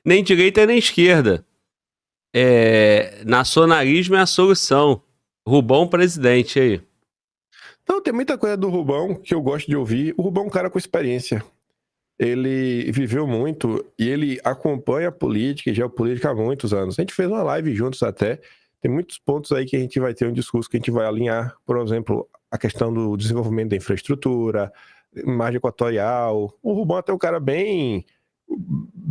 Nem direita nem esquerda. Nacionalismo é a solução. Rubão presidente aí. Então, tem muita coisa do Rubão que eu gosto de ouvir. O Rubão é um cara com experiência. Ele viveu muito e ele acompanha a política e geopolítica há muitos anos. A gente fez uma live juntos até. Tem muitos pontos aí que a gente vai ter um discurso que a gente vai alinhar. Por exemplo, a questão do desenvolvimento da infraestrutura, margem equatorial. O Rubão é até um cara bem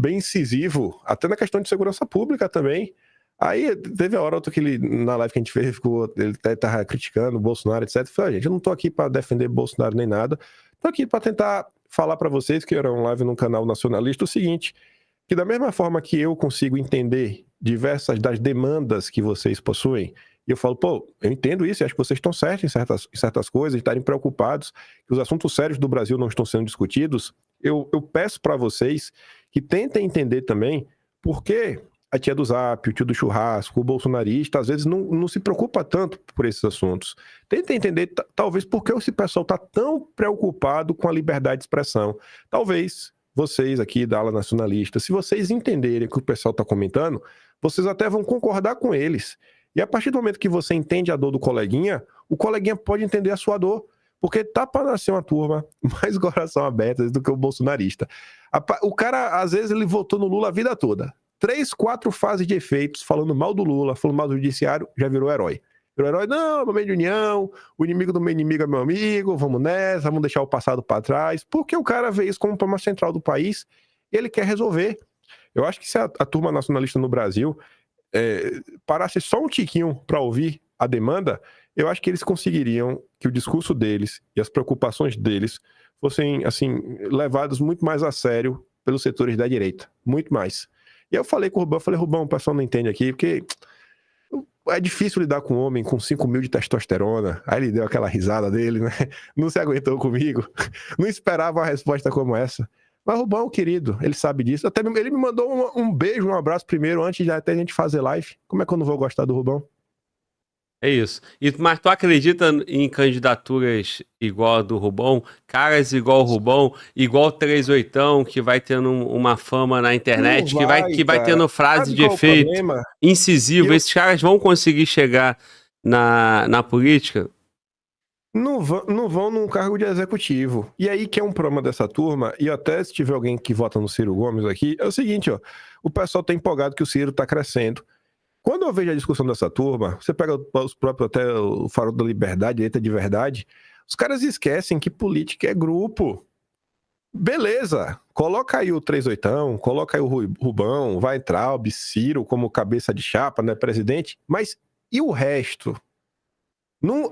incisivo, até na questão de segurança pública também. Aí teve a hora outra que ele, na live que a gente fez, ele tava criticando o Bolsonaro, etc. Eu falei, gente, eu não tô aqui para defender Bolsonaro nem nada. Tô aqui para tentar falar para vocês, que era um live no canal nacionalista, o seguinte, que da mesma forma que eu consigo entender diversas das demandas que vocês possuem, e eu falo, pô, eu entendo isso, e acho que vocês estão certos em certas coisas, estarem preocupados, que os assuntos sérios do Brasil não estão sendo discutidos, eu peço para vocês que tentem entender também por que a tia do Zap, o tio do churrasco, o bolsonarista, às vezes não se preocupa tanto por esses assuntos. Tenta entender, talvez, por que esse pessoal está tão preocupado com a liberdade de expressão. Talvez vocês aqui da ala nacionalista, se vocês entenderem o que o pessoal está comentando, vocês até vão concordar com eles. E a partir do momento que você entende a dor do coleguinha, o coleguinha pode entender a sua dor. Porque tá para nascer uma turma mais coração aberto do que o bolsonarista. O cara, às vezes, ele votou no Lula a vida toda. 3, 4 fases de efeitos, falando mal do Lula, falando mal do judiciário, já virou herói. Virou herói, não, meu meio de união, o inimigo do meu inimigo é meu amigo, vamos nessa, vamos deixar o passado para trás. Porque o cara vê isso como problema central do país e ele quer resolver. Eu acho que se a turma nacionalista no Brasil parasse só um tiquinho para ouvir a demanda, eu acho que eles conseguiriam que o discurso deles e as preocupações deles fossem, assim, levados muito mais a sério pelos setores da direita. Muito mais. E eu falei com o Rubão, Rubão, o pessoal não entende aqui, porque é difícil lidar com um homem com 5 mil de testosterona. Aí ele deu aquela risada dele, né? Não se aguentou comigo. Não esperava uma resposta como essa. Mas o Rubão, querido, ele sabe disso. Até ele me mandou um beijo, um abraço primeiro, antes de até a gente fazer live. Como é que eu não vou gostar do Rubão? É isso. Mas tu acredita em candidaturas igual a do Rubão? Caras igual o Rubão, igual o 38, que vai tendo uma fama na internet, que vai tendo frase de efeito, incisivo. Esses caras vão conseguir chegar na política? Não vão num cargo de executivo. E aí que é um problema dessa turma, e até se tiver alguém que vota no Ciro Gomes aqui, é o seguinte, ó, o pessoal tá empolgado que o Ciro tá crescendo. Quando eu vejo a discussão dessa turma, você pega os próprios, até o Faro da Liberdade, direita de verdade, os caras esquecem que política é grupo. Beleza, coloca aí o 38, coloca aí o Rubão, vai entrar o Ciro como cabeça de chapa, né, presidente, mas e o resto?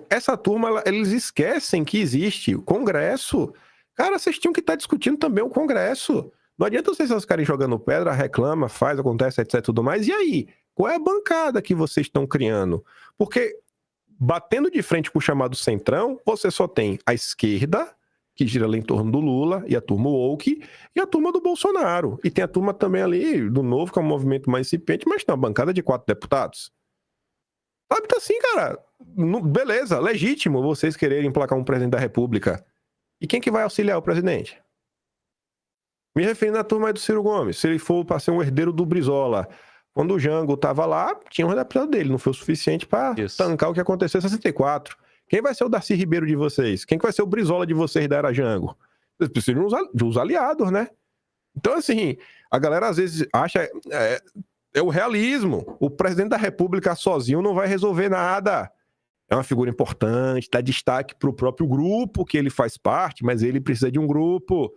Essa turma, eles esquecem que existe o Congresso. Cara, vocês tinham que estar discutindo também o Congresso. Não adianta vocês ficarem jogando pedra, reclama, faz, acontece, etc, tudo mais. E aí? Qual é a bancada que vocês estão criando? Porque batendo de frente com o chamado centrão, você só tem a esquerda, que gira ali em torno do Lula, e a turma woke, e a turma do Bolsonaro. E tem a turma também ali do Novo, que é um movimento mais incipiente, mas tem uma bancada de 4 deputados. Sabe, tá assim, cara. Beleza, legítimo vocês quererem emplacar um presidente da República. E quem que vai auxiliar o presidente? Me referindo à turma do Ciro Gomes. Se ele for para ser um herdeiro do Brizola, quando o Jango estava lá, tinha um deputado dele, não foi o suficiente para tancar o que aconteceu em 64. Quem vai ser o Darcy Ribeiro de vocês? Quem que vai ser o Brizola de vocês da era Jango? Vocês precisam de uns aliados, né? Então, assim, a galera às vezes acha... É o realismo. O presidente da República sozinho não vai resolver nada. É uma figura importante, dá destaque para o próprio grupo que ele faz parte, mas ele precisa de um grupo.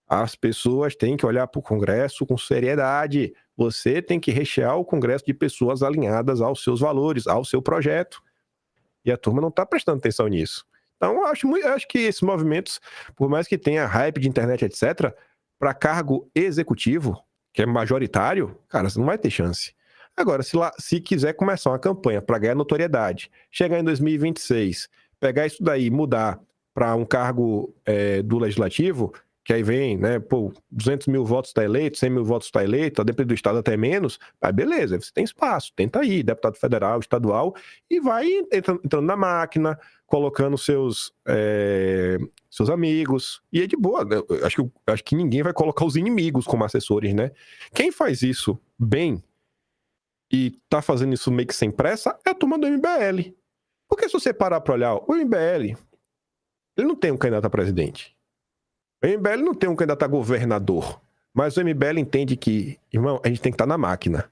As pessoas têm que olhar para o Congresso com seriedade. Você tem que rechear o Congresso de pessoas alinhadas aos seus valores, ao seu projeto. E a turma não está prestando atenção nisso. Então, eu acho que esses movimentos, por mais que tenha hype de internet, etc., para cargo executivo, que é majoritário, cara, você não vai ter chance. Agora, se quiser começar uma campanha para ganhar notoriedade, chegar em 2026, pegar isso daí e mudar para um cargo do legislativo, que aí vem, né, 200 mil votos está eleito, 100 mil votos está eleito, a depender do estado até menos, aí beleza, você tem espaço, tenta aí, deputado federal, estadual, e vai entrando na máquina, colocando seus amigos, e é de boa, né? Acho que ninguém vai colocar os inimigos como assessores, né? Quem faz isso bem e tá fazendo isso meio que sem pressa é a turma do MBL. Porque se você parar para olhar, o MBL, ele não tem um candidato a presidente. O MBL não tem um candidato a governador. Mas o MBL entende que, irmão, a gente tem que estar na máquina.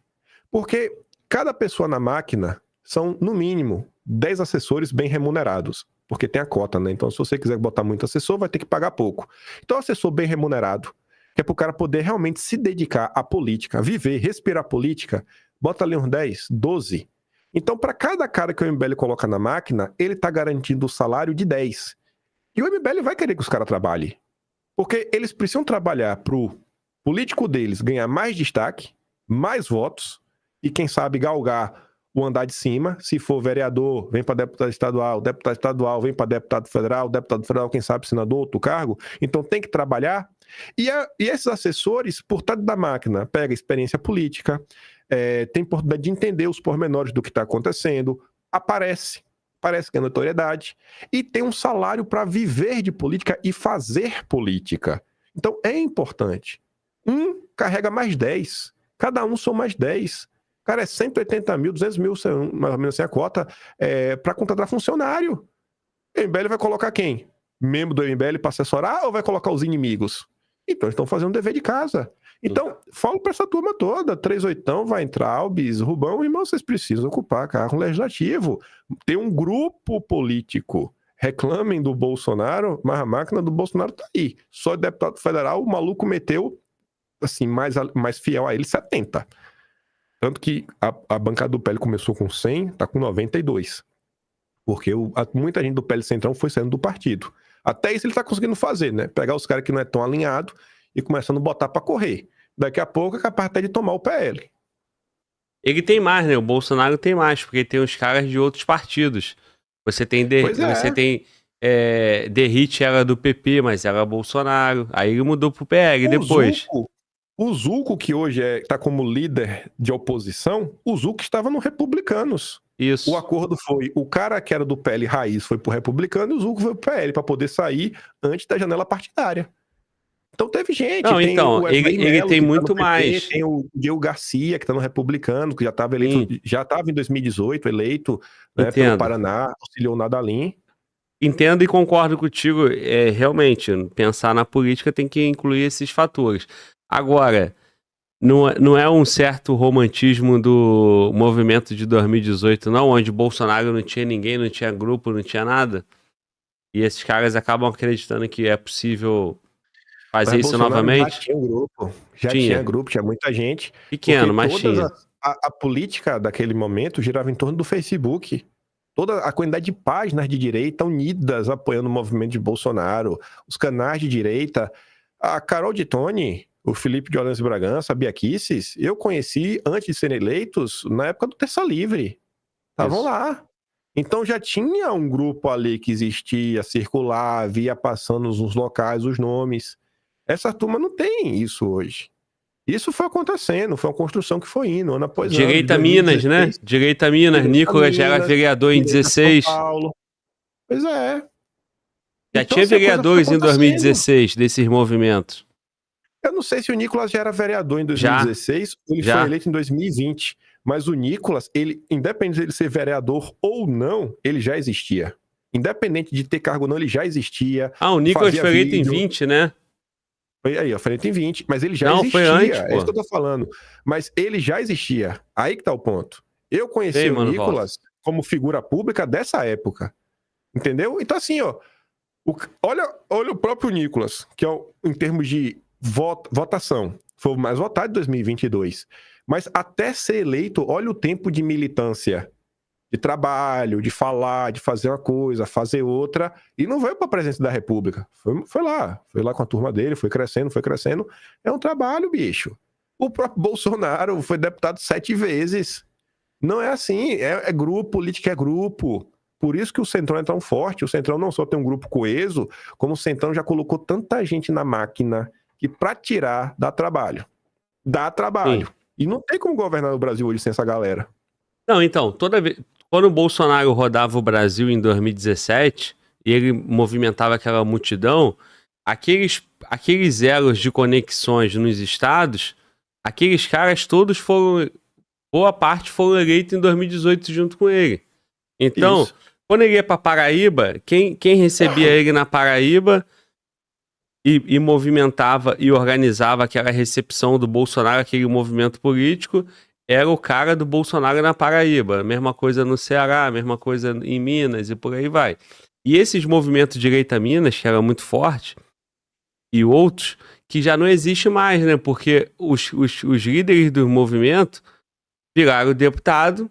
Porque cada pessoa na máquina são, no mínimo, 10 assessores bem remunerados. Porque tem a cota, né? Então, se você quiser botar muito assessor, vai ter que pagar pouco. Então, assessor bem remunerado, que é para o cara poder realmente se dedicar à política, viver, respirar política, bota ali uns 10, 12. Então, para cada cara que o MBL coloca na máquina, ele está garantindo o salário de 10. E o MBL vai querer que os caras trabalhem. Porque eles precisam trabalhar para o político deles ganhar mais destaque, mais votos, e quem sabe galgar o andar de cima. Se for vereador, vem para deputado estadual vem para deputado federal, quem sabe senador, outro cargo. Então tem que trabalhar. E esses assessores, por estar da máquina, pega experiência política, tem oportunidade de entender os pormenores do que está acontecendo, aparece que é notoriedade, e tem um salário para viver de política e fazer política. Então é importante. Um carrega mais 10, cada um são mais 10. Cara, é 180 mil, 200 mil, mais ou menos assim a cota, para contratar funcionário. O MBL vai colocar quem? Membro do MBL para assessorar ou vai colocar os inimigos? Então eles estão fazendo dever de casa. Então, falo para essa turma toda, 38 vai entrar, Albis, Rubão, irmão, vocês precisam ocupar cargo legislativo. Tem um grupo político. Reclamem do Bolsonaro, mas a máquina do Bolsonaro tá aí. Só deputado federal, o maluco meteu, assim, mais fiel a ele, 70. Tanto que a bancada do PL começou com 100, tá com 92. Porque muita gente do PL Centrão foi saindo do partido. Até isso ele tá conseguindo fazer, né? Pegar os caras que não é tão alinhado e começando a botar para correr. Daqui a pouco é capaz até de tomar o PL. Ele tem mais, né? O Bolsonaro tem mais, porque tem os caras de outros partidos. Você tem Derrite era do PP, mas era Bolsonaro. Aí ele mudou pro PL depois. O Zucco, que hoje tá como líder de oposição, o Zucco estava no Republicanos. Isso. O acordo foi, o cara que era do PL raiz foi pro Republicano e o Zucco foi pro PL, para poder sair antes da janela partidária. Então teve gente. Não, então, ele tem muito mais. Tem o Diego Garcia, que tá no Republicano, que já estava eleito, já estava em 2018 eleito, né, pelo Paraná, auxiliou o Nadalim. Entendo e concordo contigo. Realmente, pensar na política tem que incluir esses fatores. Agora, não é um certo romantismo do movimento de 2018, não, onde Bolsonaro não tinha ninguém, não tinha grupo, não tinha nada. E esses caras acabam acreditando que é possível fazer isso Bolsonaro novamente. Já tinha um grupo, tinha muita gente. Pequeno, mas tinha. A política daquele momento girava em torno do Facebook. Toda a quantidade de páginas de direita unidas apoiando o movimento de Bolsonaro, os canais de direita, a Carol de Tone, o Felipe de Orleans Bragança, a Bia Kicis, eu conheci antes de serem eleitos na época do Terça Livre. Estavam lá. Então já tinha um grupo ali que existia, circulava, via passando nos locais os nomes. Essa turma não tem isso hoje. Isso foi acontecendo, foi uma construção que foi indo, ano após ano. Direita Minas, né? Direita Minas, Nicolas já era vereador em 16. São Paulo. Pois é. Já tinha vereadores em 2016 desses movimentos. Eu não sei se o Nicolas já era vereador em 2016 ou ele foi eleito em 2020. Mas o Nicolas, ele, independente de ele ser vereador ou não, ele já existia. Independente de ter cargo ou não, ele já existia. O Nicolas foi eleito em 20, né? Foi aí, foi eleito em 20, mas ele já existia. Não, foi antes, é isso que eu tô falando. Mas ele já existia. Aí que tá o ponto. Eu conheci o Nicolas como figura pública dessa época. Entendeu? Então assim, ó, olha o próprio Nicolas, que é em termos de votação, foi o mais votado de 2022. Mas até ser eleito, olha o tempo de militância, de trabalho, de falar, de fazer uma coisa, fazer outra, e não veio para a presidência da República. Foi lá com a turma dele, foi crescendo. É um trabalho, bicho. O próprio Bolsonaro foi deputado 7 vezes. Não é assim, é grupo, política é grupo. Por isso que o Centrão é tão forte. O Centrão não só tem um grupo coeso, como o Centrão já colocou tanta gente na máquina que pra tirar dá trabalho. Dá trabalho. Sim. E não tem como governar o Brasil hoje sem essa galera. Não, então, toda vez. Quando o Bolsonaro rodava o Brasil em 2017 e ele movimentava aquela multidão, aqueles elos de conexões nos estados, aqueles caras todos foram. Boa parte foram eleitos em 2018 junto com ele. Então, Isso. quando ele ia pra Paraíba, quem recebia ele na Paraíba e movimentava e organizava aquela recepção do Bolsonaro, aquele movimento político, era o cara do Bolsonaro na Paraíba. Mesma coisa no Ceará, mesma coisa em Minas e por aí vai. E esses movimentos direita Minas, que era muito forte, e outros, que já não existe mais, né? Porque os líderes do movimento viraram deputado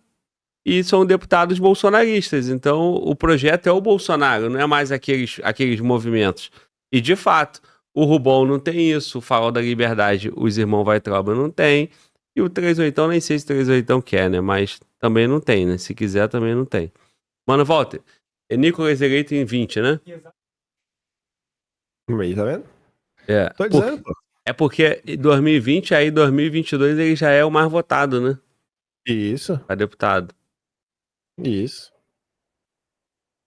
e são deputados bolsonaristas. Então, o projeto é o Bolsonaro, não é mais aqueles movimentos. E, de fato, o Rubão não tem isso, o Farol da Liberdade, os irmãos Weintraub não tem, e o 38, nem sei se o 38 quer, né? Mas também não tem, né? Se quiser, também não tem. Mano, Walter, Nicolas eleito em 20, né? Aí, tá vendo? É. Tô dizendo, pô. É porque em 2020, aí 2022 ele já é o mais votado, né? Isso, Pra deputado. isso.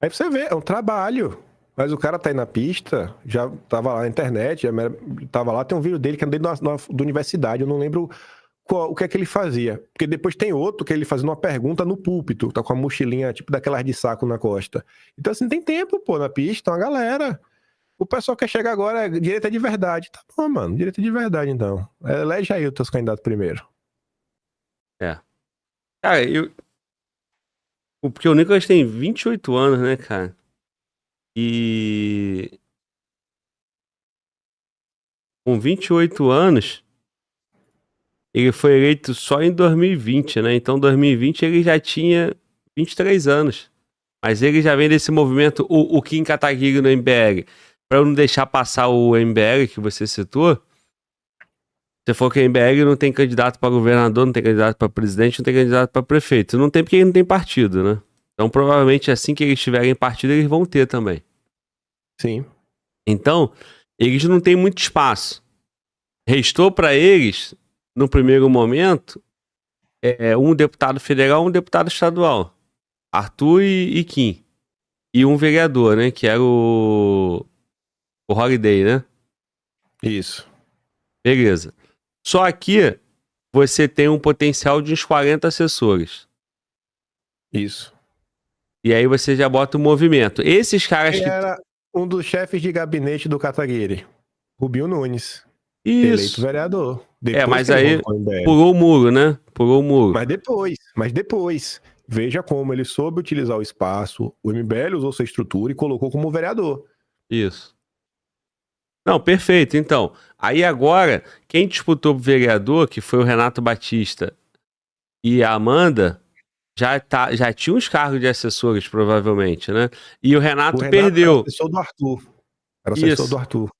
Aí você vê, é um trabalho. Mas o cara tá aí na pista, já tava lá na internet, já tava lá, tem um vídeo dele que é dentro da universidade, eu não lembro o que é que ele fazia. Porque depois tem outro que ele fazendo uma pergunta no púlpito, tá com a mochilinha, tipo daquelas de saco na costa. Então assim, tem tempo, pô, na pista, uma galera. O pessoal quer chegar agora, direita de verdade. Tá bom, mano, direita de verdade então. Elege aí os teus candidatos primeiro. É. Cara, porque o Nicolas tem 28 anos, né, cara? E com 28 anos, ele foi eleito só em 2020, né? Então, 2020 ele já tinha 23 anos. Mas ele já vem desse movimento, o Kim Kataguiri no MBL. Pra eu não deixar passar o MBL que você citou, você falou que o MBL não tem candidato para governador, não tem candidato para presidente, não tem candidato para prefeito. Não tem porque ele não tem partido, né? Então, provavelmente, assim que eles tiverem partido, eles vão ter também. Sim. Então, eles não têm muito espaço. Restou para eles, no primeiro momento, um deputado federal e um deputado estadual. Arthur e Kim. E um vereador, né? Que era o Holiday, né? Isso. Beleza. Só aqui, você tem um potencial de uns 40 assessores. Isso. E aí você já bota o movimento. Esses caras Ele que... era um dos chefes de gabinete do Kataguiri, Rubinho Nunes. Isso. Eleito vereador. Depois mas que ele aí voltou ao MBL. pulou o muro, né? Pulou o muro. Mas depois, veja como ele soube utilizar o espaço, o MBL usou sua estrutura e colocou como vereador. Isso. Não, perfeito. Então, aí agora, quem disputou o vereador, que foi o Renato Batista e a Amanda, já tinha uns cargos de assessores, provavelmente, né? E o Renato perdeu. Era assessor do Arthur. Era assessor do Arthur.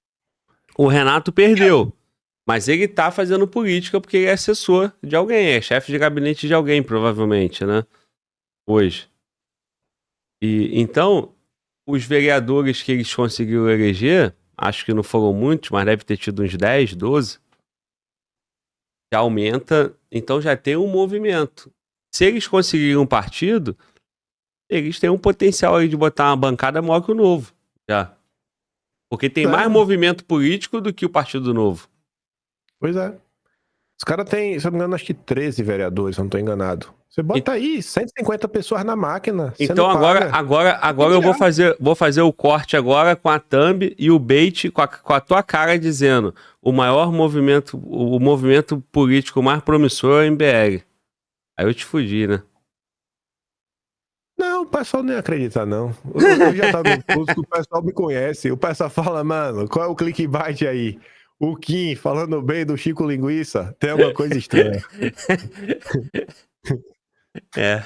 O Renato perdeu. Mas ele tá fazendo política porque ele é assessor de alguém, é chefe de gabinete de alguém, provavelmente, né? Hoje. E então, os vereadores que eles conseguiram eleger, acho que não foram muitos, mas deve ter tido uns 10, 12, já aumenta, então já tem um movimento. Se eles conseguirem um partido, eles têm um potencial aí de botar uma bancada maior que o Novo, já. Porque tem mais movimento político do que o Partido Novo. Pois é. Os caras têm, se eu não me engano, acho que 13 vereadores, se eu não tô enganado. Você bota aí 150 pessoas na máquina. Então agora eu vou fazer o corte agora com a thumb e o bait com a tua cara dizendo o movimento político mais promissor é o MBL. Aí eu te fudi, né? Não, o pessoal nem acredita, não. Eu já tava no curso, o pessoal me conhece. O pessoal fala, mano, qual é o clickbait aí? O Kim falando bem do Chico Linguiça. Tem alguma coisa estranha. É.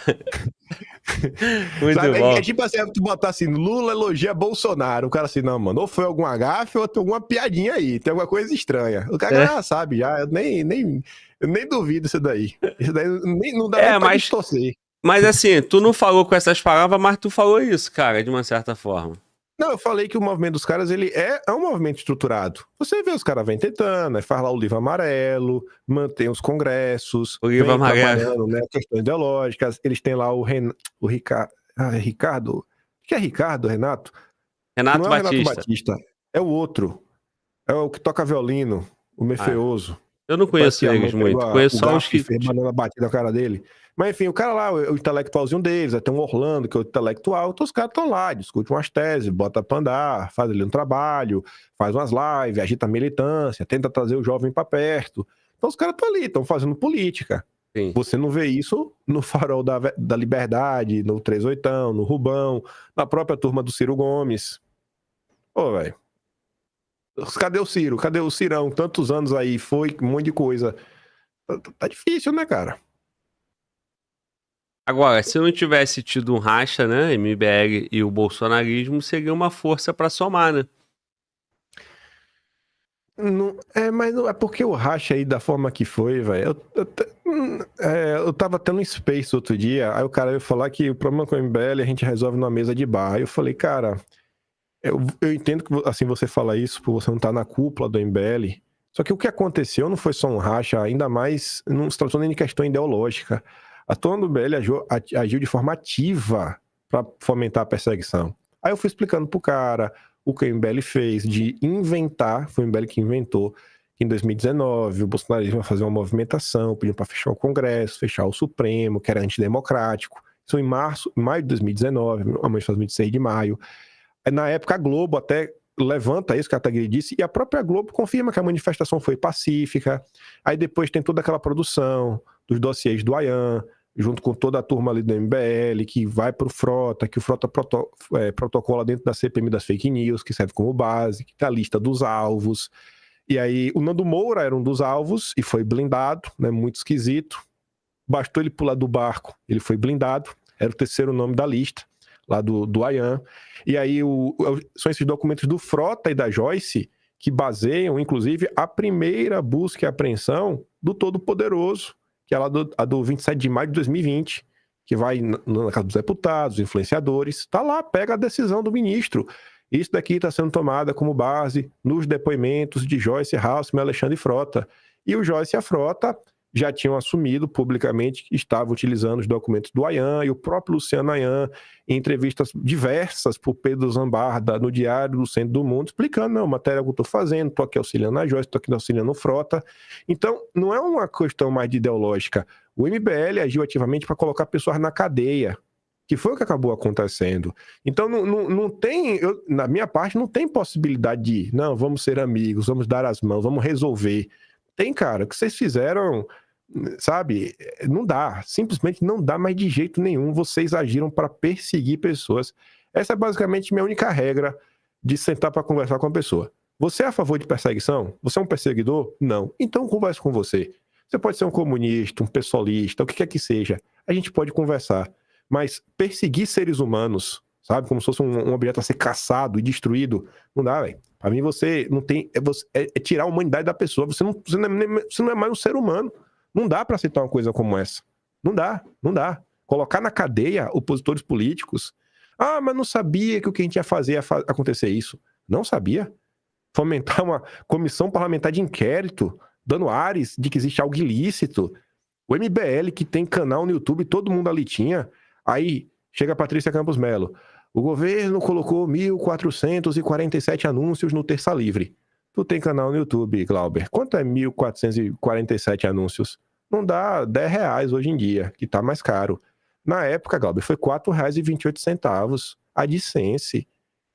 Muito Sabe? bom. É tipo assim, tu botar assim, Lula elogia Bolsonaro. O cara assim, não, mano, ou foi alguma gafe ou tem alguma piadinha aí. Tem alguma coisa estranha. O cara já sabe, já. Eu nem duvido isso daí. Isso daí não dá nem pra distorcer. Mas assim, tu não falou com essas palavras, mas tu falou isso, cara, de uma certa forma. Não, eu falei que o movimento dos caras, ele é um movimento estruturado. Você vê, os caras vêm tentando, faz lá o livro amarelo, mantém os congressos, O livro vem amarelo. trabalhando, né, questões ideológicas, eles têm lá o Ricardo, Ricardo, o que é Ricardo, Renato? Renato Não é o Batista. Renato Batista, é o outro, é o que toca violino, o Mefeoso. Eu não conheço eles muito, conheço só os que... fez banana batida na cara dele. Mas enfim, o cara lá, o intelectualzinho deles, tem um Orlando, que é o intelectual, então os caras estão lá, discutem umas teses, bota pra andar, faz ali um trabalho, faz umas lives, agita a militância, tenta trazer o jovem pra perto. Então os caras estão ali, estão fazendo política. Sim. Você não vê isso no Farol da Liberdade, no 38ão, no Rubão, na própria turma do Ciro Gomes. Pô, velho. Cadê o Ciro? Cadê o Cirão? Tantos anos aí, foi um monte de coisa. Tá difícil, né, cara? Agora, se não tivesse tido um racha, né, MBL e o bolsonarismo, seria uma força pra somar, né? Não, mas não, é porque o racha aí da forma que foi, velho. Eu tava tendo um space outro dia, aí o cara ia falar que o problema com o MBL a gente resolve numa mesa de bar. Aí eu falei, cara, eu entendo que assim você fala isso, por você não estar na cúpula do MBL. Só que o que aconteceu não foi só um racha, ainda mais não se tratou nem de questão ideológica. A turma do MBL agiu de forma ativa para fomentar a perseguição. Aí eu fui explicando pro cara o que o MBL fez de inventar, foi o MBL que inventou, que em 2019 o Bolsonaro ia fazer uma movimentação, pedindo para fechar o Congresso, fechar o Supremo, que era antidemocrático. Isso em maio de 2019, amanhã faz 26 de maio. Na época, a Globo até levanta isso que a Taguiri disse, e a própria Globo confirma que a manifestação foi pacífica. Aí depois tem toda aquela produção dos dossiês do Ayan, junto com toda a turma ali do MBL, que vai para o Frota, que o Frota protocola dentro da CPMI das fake news, que serve como base, que tem a lista dos alvos. E aí o Nando Moura era um dos alvos e foi blindado, né, muito esquisito. Bastou ele pular do barco, ele foi blindado, era o terceiro nome da lista, lá do Ayan. E aí são esses documentos do Frota e da Joyce que baseiam, inclusive, a primeira busca e apreensão do Todo-Poderoso, que é a do 27 de maio de 2020, que vai na Casa dos Deputados, influenciadores, tá lá, pega a decisão do ministro. Isso daqui está sendo tomada como base nos depoimentos de Joyce Hasselmann e Alexandre Frota. E o Joyce e a Frota já tinham assumido publicamente que estavam utilizando os documentos do Ayan, e o próprio Luciano Ayan, em entrevistas diversas por Pedro Zambarda, no Diário do Centro do Mundo, explicando, não, matéria que eu estou fazendo, estou aqui auxiliando a Joyce, estou aqui auxiliando o Frota. Então, não é uma questão mais de ideológica. O MBL agiu ativamente para colocar pessoas na cadeia, que foi o que acabou acontecendo. Então, não tem, na minha parte, não tem possibilidade de, não, vamos ser amigos, vamos dar as mãos, vamos resolver. Tem, cara, o que vocês fizeram, sabe, não dá, simplesmente não dá mais de jeito nenhum. Vocês agiram para perseguir pessoas. Essa é basicamente minha única regra de sentar para conversar com a pessoa. Você é a favor de perseguição? Você é um perseguidor? Não. Então converse com você. Você pode ser um comunista, um pessoalista, o que quer que seja. A gente pode conversar. Mas perseguir seres humanos, sabe, como se fosse um objeto a ser caçado e destruído, não dá, velho. Para mim, você não tem. É tirar a humanidade da pessoa. Você não é mais um ser humano. Não dá para aceitar uma coisa como essa. Não dá, não dá. Colocar na cadeia opositores políticos. Ah, mas não sabia que o que a gente ia fazer ia acontecer isso. Não sabia. Fomentar uma comissão parlamentar de inquérito, dando ares de que existe algo ilícito. O MBL, que tem canal no YouTube, todo mundo ali tinha. Aí chega a Patrícia Campos Melo. O governo colocou 1.447 anúncios no Terça Livre. Tu tem canal no YouTube, Glauber. Quanto é 1.447 anúncios? Não dá R$10 hoje em dia, que tá mais caro. Na época, Glauber, foi R$4,28. A AdSense.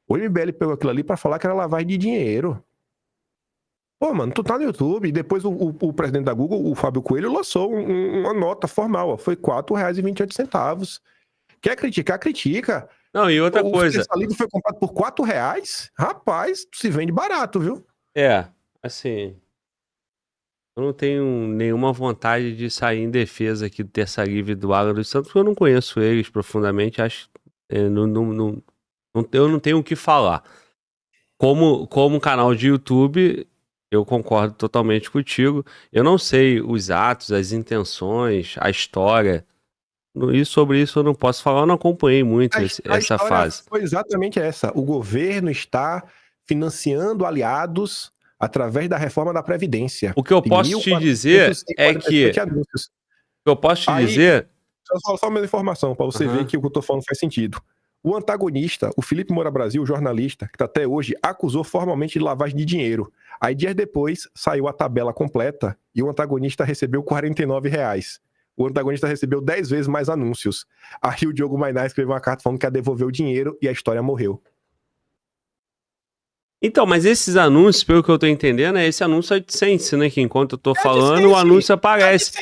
O MBL pegou aquilo ali pra falar que era lavagem de dinheiro. Pô, mano, tu tá no YouTube. E depois o presidente da Google, o Fábio Coelho, lançou uma nota formal. Ó, foi R$4,28. Quer criticar? Critica. Não, e outra coisa. Esse livro foi comprado por R$4. Rapaz, se vende barato, viu? Assim, eu não tenho nenhuma vontade de sair em defesa aqui do Terça Livre do Alan dos Santos, porque eu não conheço eles profundamente, acho eu não tenho o que falar. Como canal de YouTube, eu concordo totalmente contigo. Eu não sei os atos, as intenções, a história E sobre isso eu não posso falar, eu não acompanhei muito essa fase. Foi exatamente essa. O governo está financiando aliados através da reforma da Previdência. O que eu posso te dizer é que... anúncios. O que eu posso te dizer... Só uma informação, para você ver que o que eu tô falando faz sentido. O antagonista, o Felipe Moura Brasil, o jornalista, que tá até hoje, acusou formalmente de lavagem de dinheiro. Aí, dias depois, saiu a tabela completa e o antagonista recebeu R$49. O antagonista recebeu 10 vezes mais anúncios. Aí o Diogo Mainá escreveu uma carta falando que ia devolver o dinheiro e a história morreu. Então, mas esses anúncios, pelo que eu tô entendendo, é esse anúncio AdSense, né? Que enquanto eu tô falando, o anúncio aparece.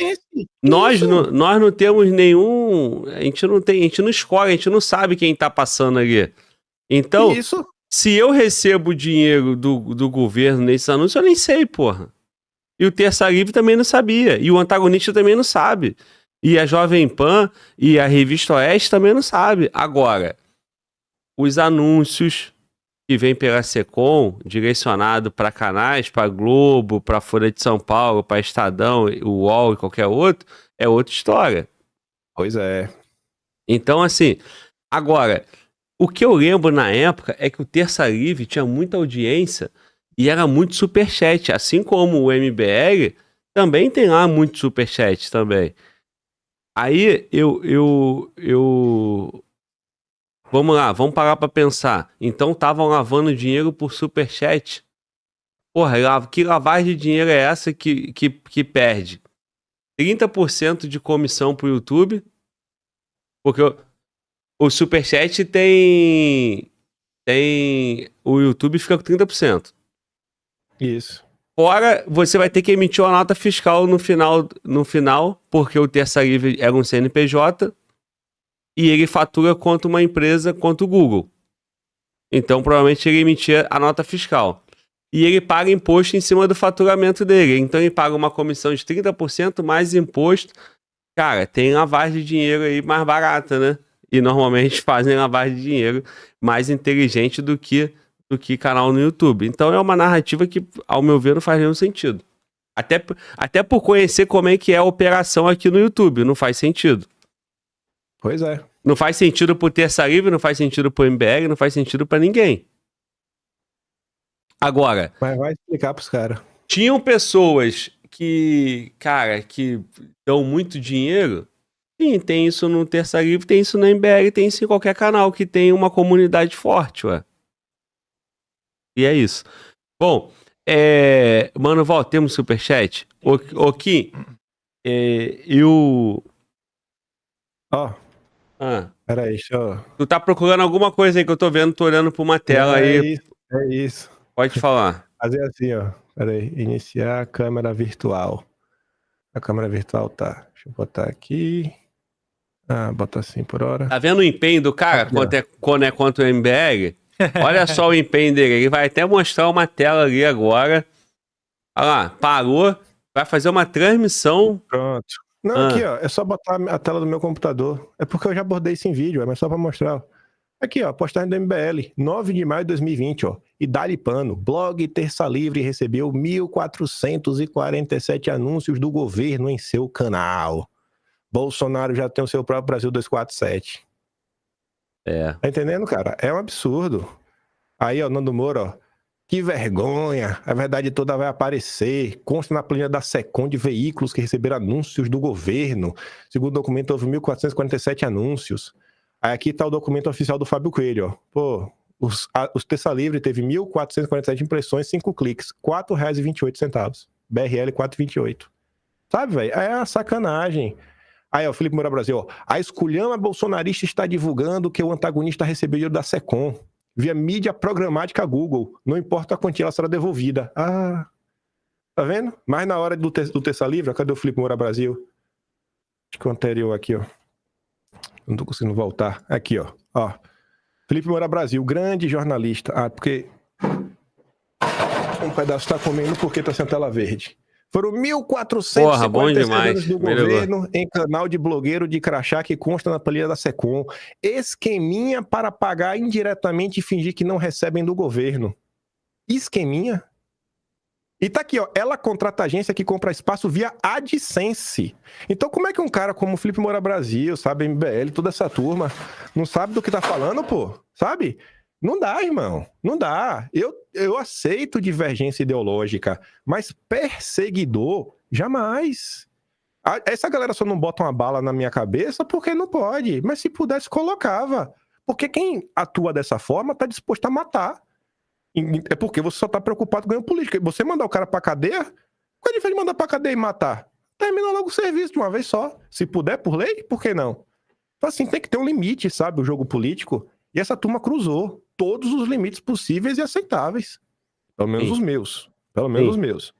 Nós não temos nenhum... A gente não escolhe, a gente não sabe quem tá passando ali. Então, se eu recebo dinheiro do governo nesse anúncio, eu nem sei, porra. E o Terça Livre também não sabia. E o antagonista também não sabe. E a Jovem Pan e a Revista Oeste também não sabe. Agora, os anúncios que vem pela Secom, direcionado para canais, para Globo, para Folha de São Paulo, para Estadão, o UOL e qualquer outro, é outra história. Pois é. Então, assim, agora, o que eu lembro na época é que o Terça Livre tinha muita audiência e era muito superchat, assim como o MBL também tem lá muito superchat também. Aí vamos lá, vamos parar pra pensar. Então estavam lavando dinheiro por superchat. Porra, que lavagem de dinheiro é essa que perde? 30% de comissão pro YouTube. Porque o superchat tem... O YouTube fica com 30%. Isso. Fora, você vai ter que emitir uma nota fiscal no final, porque o Terça Livre era um CNPJ... E ele fatura quanto uma empresa, quanto o Google. Então, provavelmente, ele emitia a nota fiscal. E ele paga imposto em cima do faturamento dele. Então, ele paga uma comissão de 30% mais imposto. Cara, tem lavagem de dinheiro aí mais barata, né? E normalmente fazem lavagem de dinheiro mais inteligente do que canal no YouTube. Então, é uma narrativa que, ao meu ver, não faz nenhum sentido. Até por conhecer como é que é a operação aqui no YouTube. Não faz sentido. Pois é. Não faz sentido pro Terça Livre, não faz sentido pro MBL, não faz sentido pra ninguém. Agora... Mas vai explicar pros caras. Tinham pessoas que dão muito dinheiro. Sim, tem isso no Terça Livre, tem isso no MBL, tem isso em qualquer canal que tem uma comunidade forte, ué. E é isso. Bom, Mano, Val, temos superchat? Ô Kim, Peraí, deixa eu... Tu tá procurando alguma coisa aí que eu tô vendo, tô olhando pra uma tela aí. É isso. Pode falar. Fazer assim, ó. Peraí, iniciar a câmera virtual. A câmera virtual tá. Deixa eu botar aqui. Bota assim por hora. Tá vendo o empenho do cara quando é contra o MBL? Olha só o empenho dele. Ele vai até mostrar uma tela ali agora. Olha lá, parou. Vai fazer uma transmissão. Pronto. Não, aqui, ó. É só botar a tela do meu computador. É porque eu já abordei isso em vídeo, mas só pra mostrar. Aqui, ó. Postagem do MBL. 9 de maio de 2020, ó. E dá-lhe pano. Blog Terça Livre recebeu 1.447 anúncios do governo em seu canal. Bolsonaro já tem o seu próprio Brasil 247. Tá entendendo, cara? É um absurdo. Aí, ó, Nando Moura, ó. Que vergonha. A verdade toda vai aparecer. Consta na planilha da Secom de veículos que receberam anúncios do governo. Segundo o documento, houve 1.447 anúncios. Aí aqui tá o documento oficial do Fábio Coelho, ó. Pô, os Terça Livre teve 1.447 impressões, 5 cliques. R$4,28. BRL 4,28. Sabe, velho? É uma sacanagem. Aí, ó, Felipe Moura Brasil, ó. A esculhamba bolsonarista está divulgando que o antagonista recebeu dinheiro da Secom via mídia programática Google. Não importa a quantia, ela será devolvida. Tá vendo? Mas na hora do Terça Livre, cadê o Felipe Moura Brasil? Acho que o anterior aqui, ó. Não tô conseguindo voltar. Aqui, ó. Felipe Moura Brasil, grande jornalista. Porque um pedaço tá comendo porque tá sem tela verde. Foram 1.447 anos do governo em canal de blogueiro de crachá que consta na planilha da Secom. Esqueminha para pagar indiretamente e fingir que não recebem do governo. Esqueminha? E tá aqui, ó, ela contrata agência que compra espaço via AdSense. Então como é que um cara como o Felipe Moura Brasil, sabe, MBL, toda essa turma, não sabe do que tá falando, pô? Sabe? Não dá, irmão. Não dá. Eu aceito divergência ideológica, mas perseguidor, jamais. Essa galera só não bota uma bala na minha cabeça porque não pode. Mas se pudesse, colocava. Porque quem atua dessa forma tá disposto a matar. É porque você só tá preocupado com ganho político. Você mandar o cara pra cadeia, qual é a diferença de mandar pra cadeia e matar? Termina logo o serviço de uma vez só. Se puder, por lei, por que não? Então, assim, tem que ter um limite, sabe? O jogo político. E essa turma cruzou todos os limites possíveis e aceitáveis. Pelo menos Sim. os meus. Pelo menos Sim. os meus.